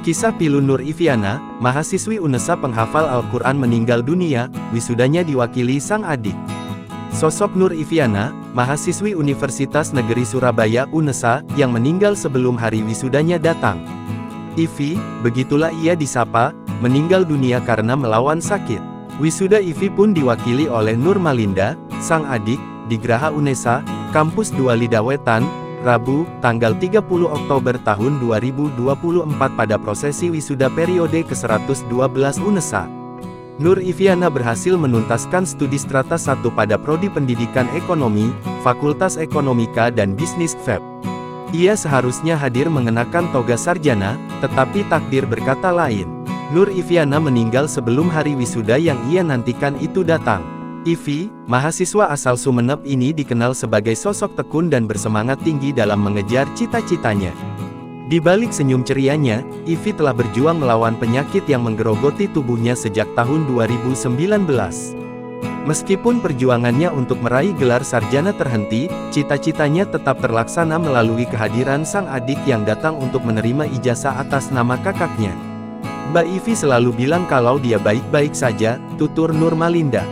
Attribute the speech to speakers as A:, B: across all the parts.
A: Kisah pilu Nur Ivyana, mahasiswi UNESA penghafal Al-Quran meninggal dunia, wisudanya diwakili sang adik. Sosok Nur Ivyana, mahasiswi Universitas Negeri Surabaya UNESA, yang meninggal sebelum hari wisudanya datang. Ivi, begitulah ia disapa, meninggal dunia karena melawan sakit. Wisuda Ivi pun diwakili oleh Nur Malinda, sang adik, di Graha UNESA, Kampus 2 Lidawetan, Rabu, tanggal 30 Oktober tahun 2024 pada prosesi wisuda periode ke-112 UNESA. Nur Ivyana berhasil menuntaskan studi strata 1 pada Prodi Pendidikan Ekonomi, Fakultas Ekonomika dan Bisnis FEB. Ia seharusnya hadir mengenakan toga sarjana, tetapi takdir berkata lain. Nur Ivyana meninggal sebelum hari wisuda yang ia nantikan itu datang. Ivi, mahasiswa asal Sumeneb ini dikenal sebagai sosok tekun dan bersemangat tinggi dalam mengejar cita-citanya. Di balik senyum cerianya, Ivi telah berjuang melawan penyakit yang menggerogoti tubuhnya sejak tahun 2019. Meskipun perjuangannya untuk meraih gelar sarjana terhenti, cita-citanya tetap terlaksana melalui kehadiran sang adik yang datang untuk menerima ijazah atas nama kakaknya. Mbak Ivi selalu bilang kalau dia baik-baik saja, tutur Nur Malinda.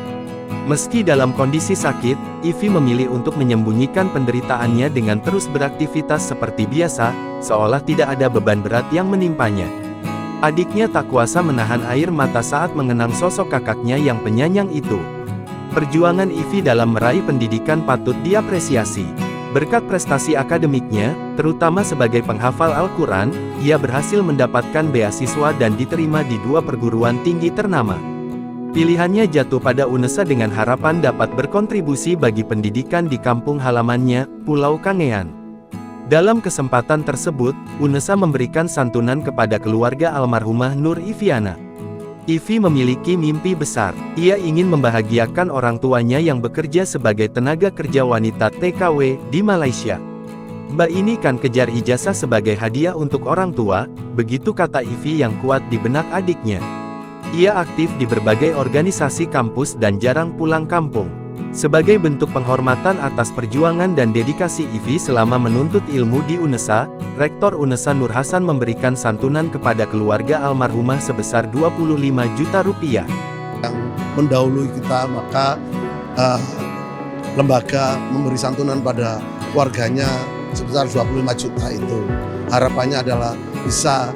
A: Meski dalam kondisi sakit, Ivi memilih untuk menyembunyikan penderitaannya dengan terus beraktivitas seperti biasa, seolah tidak ada beban berat yang menimpanya. Adiknya tak kuasa menahan air mata saat mengenang sosok kakaknya yang penyayang itu. Perjuangan Ivi dalam meraih pendidikan patut diapresiasi. Berkat prestasi akademiknya, terutama sebagai penghafal Al-Quran, ia berhasil mendapatkan beasiswa dan diterima di 2 perguruan tinggi ternama. Pilihannya jatuh pada UNESA dengan harapan dapat berkontribusi bagi pendidikan di kampung halamannya, Pulau Kangean. Dalam kesempatan tersebut, UNESA memberikan santunan kepada keluarga almarhumah Nur Ivyana. Ivi memiliki mimpi besar. Ia ingin membahagiakan orang tuanya yang bekerja sebagai tenaga kerja wanita TKW di Malaysia. Mbak ini kan kejar ijazah sebagai hadiah untuk orang tua, begitu kata Ivi yang kuat di benak adiknya. Ia aktif di berbagai organisasi kampus dan jarang pulang kampung. Sebagai bentuk penghormatan atas perjuangan dan dedikasi Ivi selama menuntut ilmu di UNESA, Rektor UNESA Nur Hasan memberikan santunan kepada keluarga almarhumah sebesar 25 juta rupiah.
B: Yang mendahului kita, maka lembaga memberi santunan pada keluarganya sebesar 25 juta itu. Harapannya adalah bisa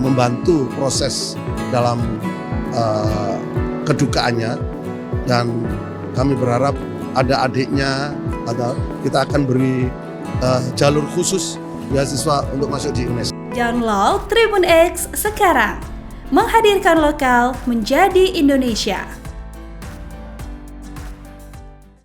B: membantu proses dalam kedukaannya, dan kami berharap ada adiknya, atau kita akan beri jalur khusus beasiswa untuk masuk di UNESA.
C: Download Tribun X sekarang, menghadirkan lokal menjadi Indonesia.